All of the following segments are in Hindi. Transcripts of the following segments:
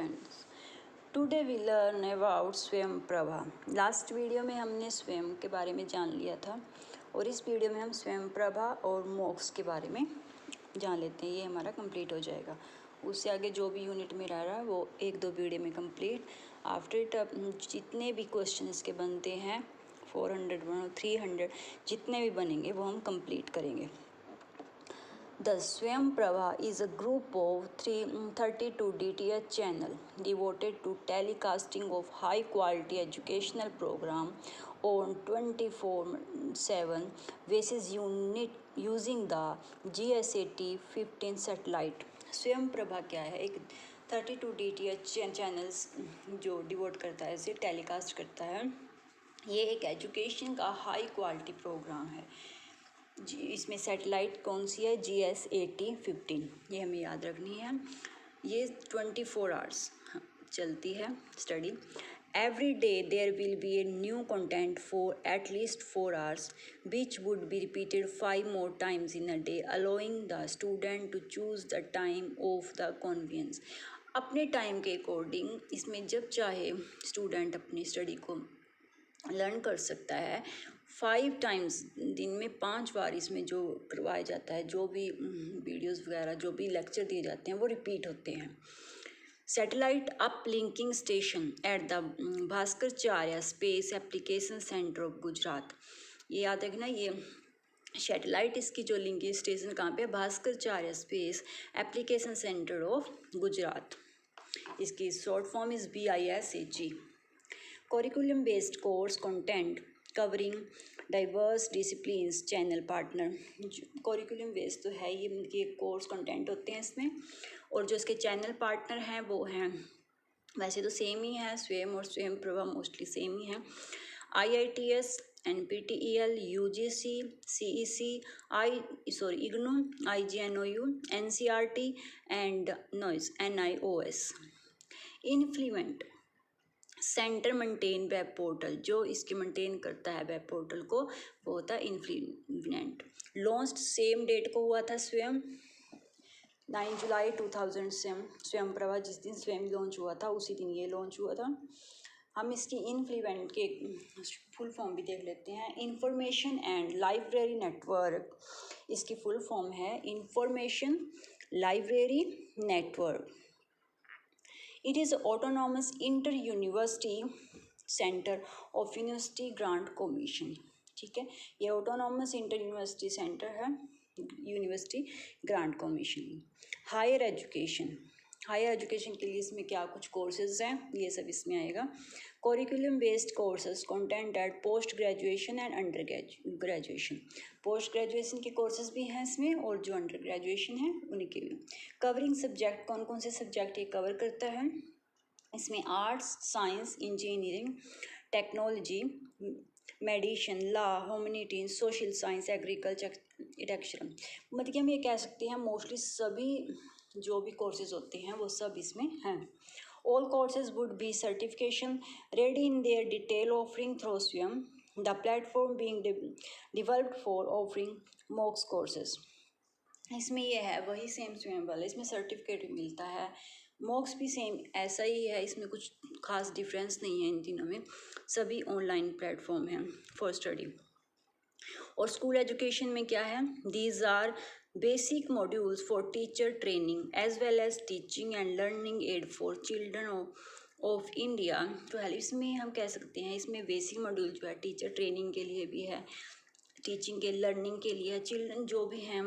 students. Today we learn about स्वयं प्रभा. लास्ट वीडियो में हमने स्वयं के बारे में जान लिया था और इस वीडियो में हम स्वयं प्रभा और मोक्ष के बारे में जान लेते हैं. ये हमारा कंप्लीट हो जाएगा. उससे आगे जो भी यूनिट में रह रहा है वो 1-2 वीडियो में कंप्लीट. आफ्टर इट जितने भी क्वेश्चन इसके बनते हैं 400 300 जितने भी बनेंगे वो हम कंप्लीट करेंगे. The Swayam Prabha is a group of 32 DTH channel devoted to telecasting of high quality educational program on 24/7 basis unit using the GSAT 15 satellite. स्वयं प्रभा क्या है? एक 32 DTH चैनल्स जो डिवोट करता है, इसे टेलीकास्ट करता है. ये एक एजुकेशन का हाई क्वालिटी प्रोग्राम है. इसमें सैटेलाइट कौन सी है? GSAT 15. ये हमें याद रखनी है. ये 24 आवर्स चलती है study. Every day there will be a new content for at least 4 hours which would be repeated 5 more times in a day, allowing the student to choose the time of the convenience. अपने टाइम के अकॉर्डिंग इसमें जब चाहे स्टूडेंट अपनी स्टडी को लर्न कर सकता है. 5 times दिन में 5 बार इसमें जो करवाया जाता है, जो भी वीडियोस वगैरह जो भी लेक्चर दिए जाते हैं वो रिपीट होते हैं. Satellite up linking station at the Bhaskaracharya space application centre of Gujarat. ये याद रखना. ये सैटेलाइट इसकी जो लिंकिंग स्टेशन कहाँ पे? Bhaskaracharya space application centre of Gujarat. इसकी short form is BISAG. Curriculum based course content covering diverse disciplines channel partner. curriculum based तो है ये कोर्स कंटेंट होते हैं इसमें, और जो इसके चैनल पार्टनर हैं वो हैं, वैसे तो सेम ही है, स्वयं और स्वयं प्रभा मोस्टली सेम ही है. IITS, NPTEL, UGC, CEC, IGNOU, IGNOU, NCERT and NIOS. Influential centre maintain web portal. जो इसके मेंटेन करता है वेब पोर्टल को वो होता है इन्फ्लुएंट. लॉन्च सेम डेट को हुआ था स्वयं 9 जुलाई 2007. स्वयं प्रभा जिस दिन स्वयं लॉन्च हुआ था उसी दिन ये लॉन्च हुआ था. हम इसकी इन्फ्लुएंट के फुल फॉर्म भी देख लेते हैं. Information and library network. इसकी फुल फॉर्म है information library network. It is autonomous inter-university center of University Grant Commission. ठीक है, ये autonomous inter-university center है university grant commission. Higher education. Higher education के लिए इसमें क्या कुछ कोर्सेज हैं ये सब इसमें आएगा. Curriculum based courses content eight post graduation and under graduation. Post graduation के कोर्सेज भी हैं इसमें और जो अंडर ग्रेजुएशन है उनके भी. Covering subject. कौन कौन से सब्जेक्ट ये कवर करता है? इसमें arts, science, engineering, technology, medicine, law, humanities, social science, agriculture, etcetera. मतलब कि हम ये कह सकते हैं मोस्टली सभी जो भी कोर्सेज होते हैं वो सब इसमें हैं. All courses would be certification ready in their detail offering through Swayam, the platform being developed for offering MOOCs courses. इसमें ये है वही सेम स्वयं वाला, इसमें सर्टिफिकेट भी मिलता है. MOOCs भी सेम ऐसा ही है, इसमें कुछ खास डिफरेंस नहीं है इन तीनों में. सभी ऑनलाइन प्लेटफॉर्म हैं फॉर स्टडी. और स्कूल एजुकेशन में क्या है? These are basic modules for teacher training as well as teaching and learning aid for children of India to help. इसमें हम कह सकते हैं इसमें बेसिक मॉड्यूल जो है टीचर ट्रेनिंग के लिए भी है, टीचिंग के लर्निंग के लिए, चिल्ड्रन जो भी हैं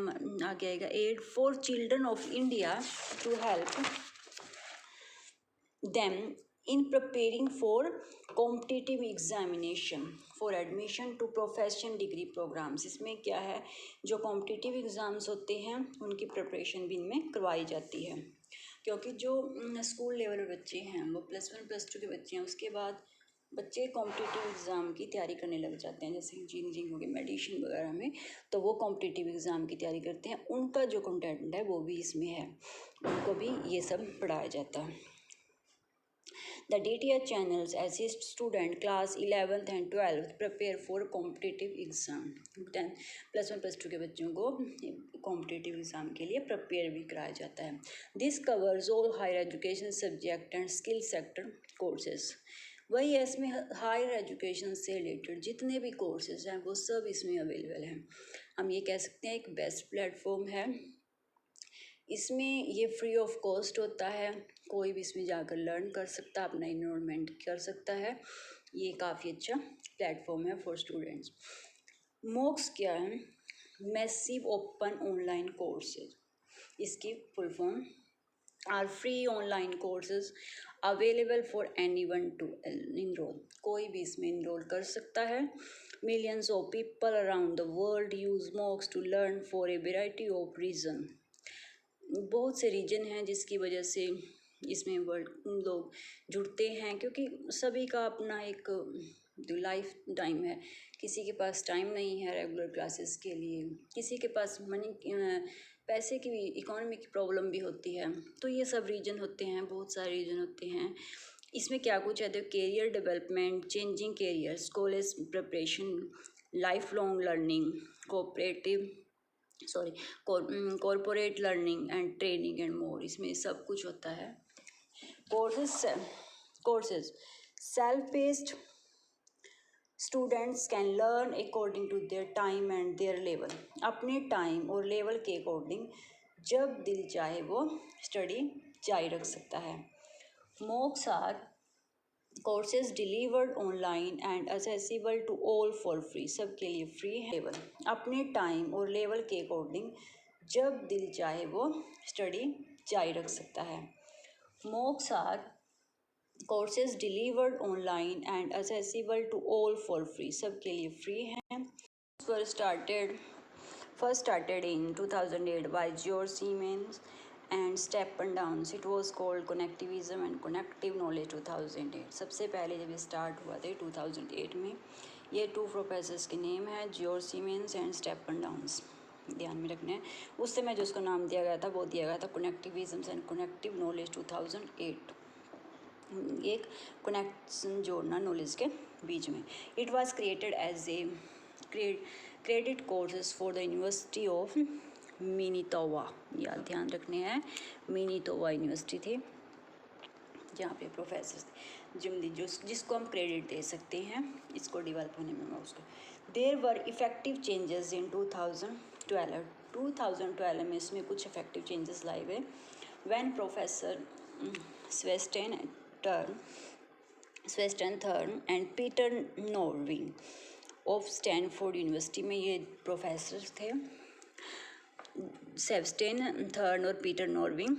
आगे आएगा. Aid for children of India to help them in preparing for competitive examination for admission to professional degree programs. इसमें क्या है? जो कॉम्पिटिटिव एग्ज़ाम्स होते हैं उनकी प्रिपरेशन भी इनमें करवाई जाती है. क्योंकि जो स्कूल लेवल बच्चे हैं वो +1 +2 के बच्चे हैं, उसके बाद बच्चे कॉम्पिटिटिव एग्ज़ाम की तैयारी करने लग जाते हैं, जैसे इंजीनियरिंग हो गई, मेडिसिन वगैरह में, तो वो कॉम्पिटिटिव एग्ज़ाम की तैयारी करते हैं. उनका जो कंटेंट है वो भी इसमें है, उनको भी ये सब पढ़ाया जाता है. The DTH channels assist student class 11th and 12th prepare for competitive exam. 10 +1 +2 के बच्चों को competitive exam के लिए prepare भी कराया जाता है. This covers all higher education subject and skill sector courses. वही है, इसमें हायर एजुकेशन से रिलेटेड जितने भी कोर्सेज हैं वो सब इसमें अवेलेबल हैं. हम ये कह सकते हैं एक बेस्ट प्लेटफॉर्म है. इसमें ये फ्री ऑफ कॉस्ट होता है, कोई भी इसमें जाकर लर्न कर सकता है, अपना इनरोलमेंट कर सकता है. ये काफ़ी अच्छा प्लेटफॉर्म है फॉर स्टूडेंट्स. मोक्स क्या है? Massive open online courses. इसकी full form are free online courses available for anyone to enrol. कोई भी इसमें इनरोल कर सकता है. Millions of people around the world use MOOCs to learn for a variety of reason. बहुत से रीजन हैं जिसकी वजह से इसमें वर्ल्ड लोग जुड़ते हैं, क्योंकि सभी का अपना एक लाइफ टाइम है. किसी के पास टाइम नहीं है रेगुलर क्लासेस के लिए, किसी के पास पैसे की भी, इकोनॉमी की प्रॉब्लम भी होती है. तो ये सब रीजन होते हैं, बहुत सारे रीजन होते हैं. इसमें क्या कुछ है? तो career development, changing careers, college preparation, lifelong learning, corporate learning and training and more. इसमें सब कुछ होता है. Courses self based. Students can learn according to their time and their level. अपने टाइम और लेवल के अकॉर्डिंग जब दिल चाहे वो स्टडी जारी रख सकता है. MOOCs are courses delivered online and accessible to all for free. सबके लिए फ्री है. लेवल अपने टाइम और लेवल के अकॉर्डिंग जब दिल चाहे वो स्टडी जारी रख सकता है. MOOCs are courses delivered online and accessible to all for free. सबके लिए फ्री हैं. First started in 2008 by George Siemens and Stephen Downes. It was called Connectivism and Connective Knowledge 2008. सबसे पहले जब ये स्टार्ट हुआ था 2008 में, ये 2 प्रोफेसर्स के नेम है, George Siemens and Stephen Downes. ध्यान में रखना है. उस समय जो उसका नाम दिया गया था वो दिया गया था कनेक्टिविज्म एंड कनेक्टिव नॉलेज 2008. एक कनेक्शन जोड़ना नॉलेज के बीच में. It was created as a credit courses for the university of Manitoba. या ध्यान रखने हैं, मिनीतोवा यूनिवर्सिटी थी जहाँ पे प्रोफेसर जिसको हम क्रेडिट दे सकते हैं इसको डेवलप होने में. उसको there were effective changes in 2012 में इसमें कुछ इफेक्टिव चेंजेस लाए गए. When professor Sebastian Thrun and Peter Norvig of Stanford University में, ये प्रोफेसर थे सेबस्टेन थर्न और Peter Norvig,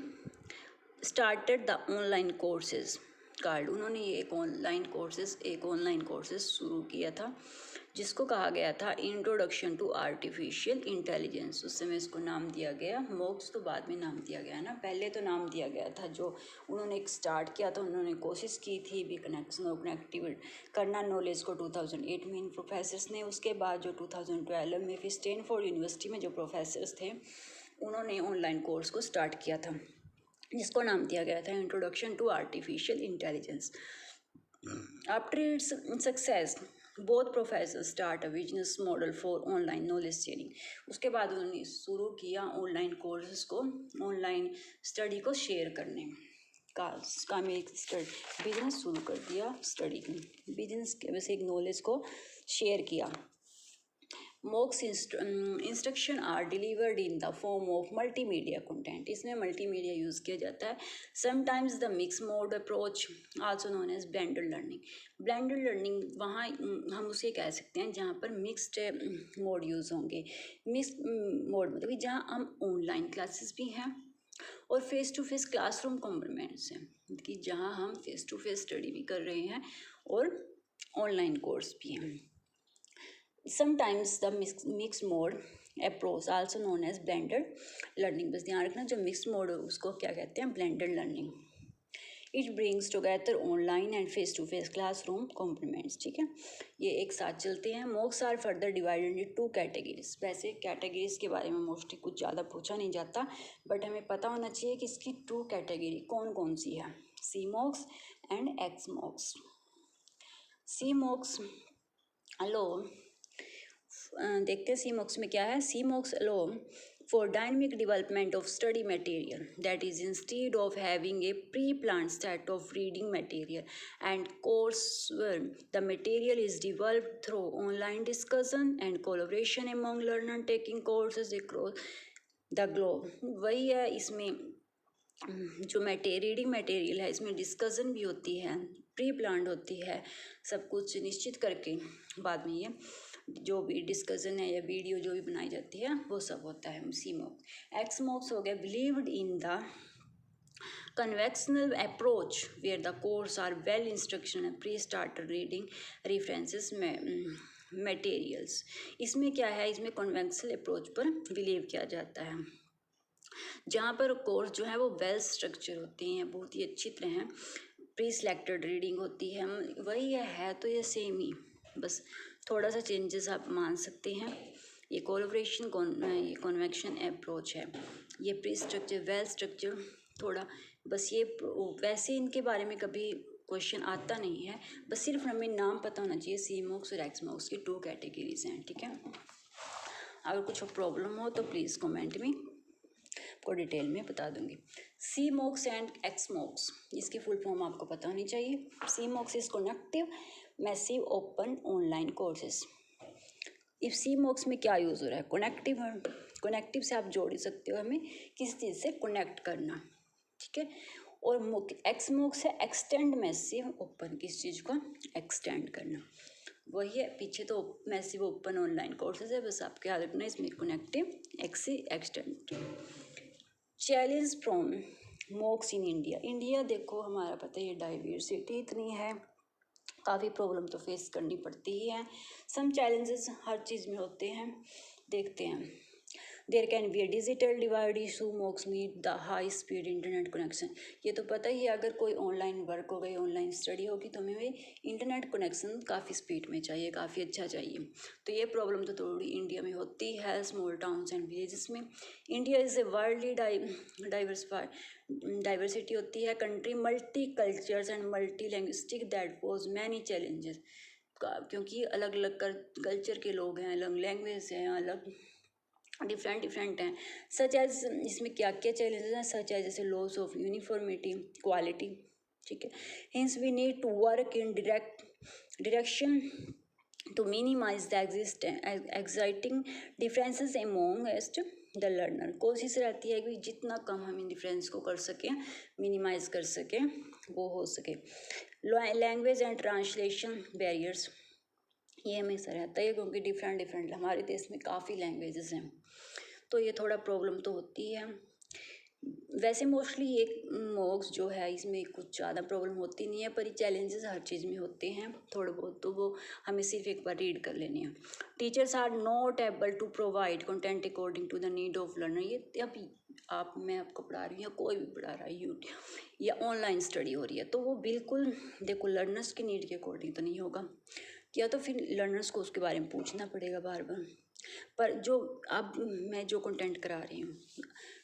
started the online courses card. उन्होंने ये एक ऑनलाइन कोर्सेज शुरू किया था जिसको कहा गया था इंट्रोडक्शन टू आर्टिफिशियल इंटेलिजेंस. उस समय इसको नाम दिया गया. मॉक्स तो बाद में नाम दिया गया ना, पहले तो नाम दिया गया था जो उन्होंने एक स्टार्ट किया था. उन्होंने कोशिश की थी भी कनेक्शन और कनेक्टिव करना नॉलेज को 2008 में इन प्रोफेसर्स ने. उसके बाद जो 2012 में फिर स्टैनफोर्ड यूनिवर्सिटी में जो प्रोफेसर्स थे उन्होंने ऑनलाइन कोर्स को स्टार्ट किया था जिसको नाम दिया गया था introduction to artificial intelligence. After its success both professor start a business model for online knowledge sharing. उसके बाद उन्होंने शुरू किया ऑनलाइन कोर्सेज को, ऑनलाइन स्टडी को शेयर करने का में एक बिजनेस शुरू कर दिया. स्टडी बिजनेस के वैसे एक नॉलेज को शेयर किया. MOOCs instruction are delivered in the form of multimedia content. इसमें मल्टीमीडिया यूज़ किया जाता है. Sometimes the mix mode approach also known as blended learning. Blended learning वहाँ हम उसे कह सकते हैं जहाँ पर मिक्स्ड मोड यूज़ होंगे. मिक्स्ड मोड मतलब कि जहाँ हम ऑनलाइन क्लासेस भी हैं और face to face classroom combinations हैं, कि जहाँ हम फेस टू फेस स्टडी भी कर रहे हैं और ऑनलाइन कोर्स भी हैं. Sometimes the mixed mode approach also known as blended learning. बस ध्यान रखना जो mixed mode है उसको क्या कहते हैं? blended learning. It brings together online and face to face classroom components. ठीक है, ये एक साथ चलते हैं. MOOCs are further divided into 2 categories. वैसे कैटेगरीज के बारे में मोस्टली कुछ ज़्यादा पूछा नहीं जाता, बट हमें पता होना चाहिए कि इसकी 2 कैटेगरी कौन कौन सी है. CMOOCs and XMOOCs. CMOOCs allow देखते हैं CMOOCs में क्या है. CMOOCs allow for dynamic development of study material, that is instead of having a pre-planned set of reading material and coursework, the material is developed through online discussion and collaboration among learners taking courses across the globe. वही है इसमें जो रीडिंग मटेरियल है इसमें डिस्कशन भी होती है, प्री प्लान्ड होती है, सब कुछ निश्चित करके बाद में ये जो भी डिस्कशन है या वीडियो जो भी बनाई जाती है वो सब होता है. CMOOC. XMOOCs हो गया believed in the conventional approach where the course are well instruction and pre-starter reading references materials. इसमें क्या है, इसमें कन्वेंशनल अप्रोच पर बिलीव किया जाता है जहाँ पर कोर्स जो है वो वेल स्ट्रक्चर होती हैं, बहुत ही अच्छी तरह हैं, प्री सिलेक्टेड रीडिंग होती है. वही है तो ये सेम ही, बस थोड़ा सा चेंजेस आप मान सकते हैं. ये कोलैबोरेशन ये कन्वेंशन अप्रोच है, ये प्री स्ट्रक्चर वेल स्ट्रक्चर थोड़ा, बस ये वैसे इनके बारे में कभी क्वेश्चन आता नहीं है, बस सिर्फ हमें नाम पता होना चाहिए. CMOOCs और XMOOCs की 2 कैटेगरीज हैं. ठीक है, अगर कुछ प्रॉब्लम हो तो प्लीज़ कमेंट में आपको डिटेल में बता दूंगी. CMOOCs एंड XMOOCs, इसकी फुल फॉर्म आपको पता होनी चाहिए. CMOOCs is connective massive open online courses. इस CMOOCs में क्या यूज़ हो रहा है, कनेक्टिव है. कनेक्टिव से आप जोड़ सकते हो हमें किस चीज़ से कनेक्ट करना. ठीक है, और XMOOCs है एक्सटेंड मैसिव ओपन, किस चीज़ को एक्सटेंड करना. वही है, पीछे तो मैसिव ओपन ऑनलाइन कोर्सेज है, बस आपके याद रखना इसमें connective extend. Challenge from MOOCs in India. India देखो हमारा पता है ये डाइवर्सिटी इतनी है, काफ़ी प्रॉब्लम तो फेस करनी पड़ती ही है. सम चैलेंजेस हर चीज़ में होते हैं, देखते हैं. There can be a digital divide issue. MOOCs need the high speed internet connection. ये तो पता ही है, अगर कोई ऑनलाइन वर्क हो गई, ऑनलाइन स्टडी होगी तो हमें इंटरनेट कनेक्शन काफ़ी स्पीड में चाहिए, काफ़ी अच्छा चाहिए. तो ये प्रॉब्लम तो थोड़ी इंडिया में होती है, स्मॉल टाउन्स एंड विलेजेस में. India is a worldly diversity होती है country, multi cultures and multi linguistic that pose many challenges. क्योंकि अलग अलग कल्चर के लोग हैं, अलग लैंग्वेज हैं, अलग डिफरेंट हैं. सच एज, इसमें क्या क्या चैलेंजेस हैं, सच एज जैसे लॉस ऑफ यूनिफॉर्मिटी क्वालिटी. ठीक है, hence we need to work in direction to minimize the exciting differences amongst the learner. कोशिश रहती है कि जितना कम हम इन डिफरेंस को कर सकें, मिनिमाइज कर सकें, वो हो सके. लैंग्वेज एंड ट्रांसलेशन बैरियर्स, ये हमेशा रहता है क्योंकि डिफरेंट हमारे देश में काफ़ी लैंग्वेजेस हैं, तो ये थोड़ा प्रॉब्लम तो होती है. वैसे मोस्टली ये MOOCs जो है इसमें कुछ ज़्यादा प्रॉब्लम होती नहीं है, पर ये चैलेंजेस हर चीज़ में होते हैं थोड़े बहुत, तो वो हमें सिर्फ एक बार रीड कर लेने हैं. Teachers are not able to provide content according to the need of learner. ये अभी मैं आपको पढ़ा रही हूँ या कोई भी पढ़ा रहा है, यूट्यूब या ऑनलाइन स्टडी हो रही है, तो वो बिल्कुल देखो लर्नर्स की नीड के अकॉर्डिंग तो नहीं होगा, या तो फिर लर्नर्स को उसके बारे में पूछना पड़ेगा बार बार. पर जो अब मैं जो कंटेंट करा रही हूँ,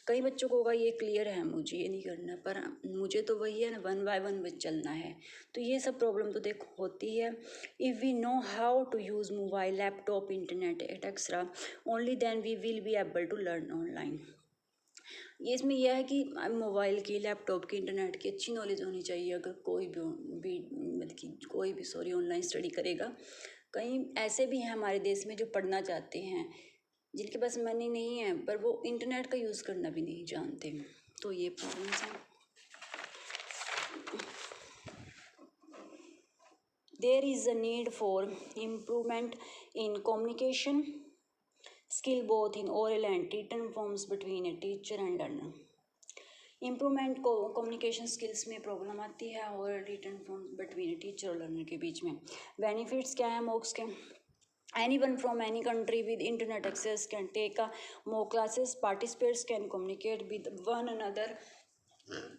कई बच्चों को होगा ये क्लियर है, मुझे ये नहीं करना, पर मुझे तो वही है ना, 1 by 1 में चलना है. तो ये सब प्रॉब्लम तो देखो होती है. If we know how to use mobile, laptop, internet etcetera, only then we will be able to learn online. ये इसमें यह है कि मोबाइल की, लैपटॉप की, इंटरनेट की अच्छी नॉलेज होनी चाहिए. अगर कोई भी मतलब कि कोई भी ऑनलाइन स्टडी करेगा. कई ऐसे भी हैं हमारे देश में जो पढ़ना चाहते हैं, जिनके पास मनी नहीं है, पर वो इंटरनेट का यूज़ करना भी नहीं जानते. तो ये प्रॉब्लम्स हैं. There is a need for improvement in communication skill both in oral and written forms between a teacher and learner. Improvement को कम्युनिकेशन स्किल्स में प्रॉब्लम आती है और रिटन फॉर्म बिटवीन टीचर और लर्नर के बीच में. बेनिफिट्स क्या है MOOCs के? Anyone from any country with internet access can take a MOOC classes. Participants can communicate with one another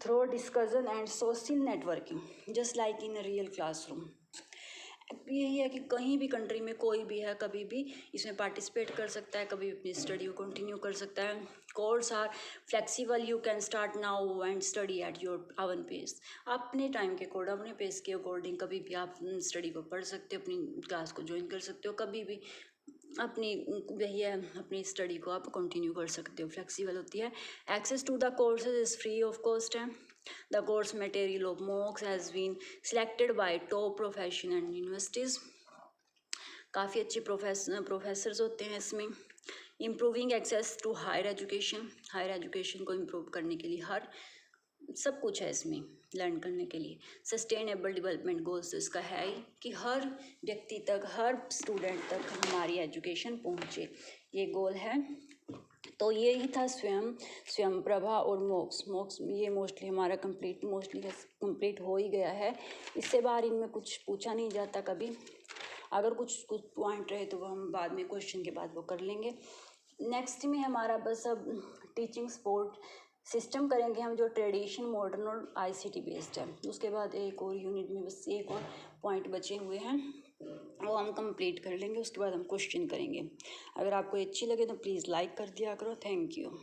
through discussion and social networking, just like in a real classroom. यही है कि कहीं भी कंट्री में कोई भी है कभी भी इसमें पार्टिसिपेट कर सकता है, कभी अपनी स्टडी को कंटिन्यू कर सकता है। Course are flexible, you can start now and study at your own pace. आप अपने टाइम के अकॉर्डिंग, अपने पेस के अकॉर्डिंग कभी भी आप स्टडी को पढ़ सकते हो, अपनी क्लास को ज्वाइन कर सकते हो, कभी भी अपनी वही है अपनी स्टडी को आप कंटिन्यू कर सकते हो, फ्लेक्सिबल होती है। Access to the courses is free of cost है। The course material of MOOCs has been selected by top profession and universities. काफ़ी अच्छे प्रोफेसर्स होते हैं इसमें। Improving access to higher education, higher education को इम्प्रूव करने के लिए हर सब कुछ है इसमें लर्न करने के लिए। सस्टेनेबल डेवलपमेंट गोल्स इसका है ही कि हर व्यक्ति तक, हर स्टूडेंट तक हमारी एजुकेशन पहुँचे, ये गोल है। तो ये ही था स्वयं प्रभा और मोक्स ये मोस्टली हमारा कंप्लीट हो ही गया है। इससे बाहर इनमें कुछ पूछा नहीं जाता कभी। अगर कुछ पॉइंट रहे तो वो हम बाद में क्वेश्चन के बाद वो कर लेंगे। नेक्स्ट में हमारा बस अब टीचिंग सपोर्ट सिस्टम करेंगे हम, जो ट्रेडिशन, मॉडर्न और ICT बेस्ड है। उसके बाद एक और यूनिट में बस एक और पॉइंट बचे हुए हैं, वो हम कंप्लीट कर लेंगे। उसके बाद हम क्वेश्चन करेंगे। अगर आपको अच्छी लगे तो प्लीज़ लाइक कर दिया करो। Thank you.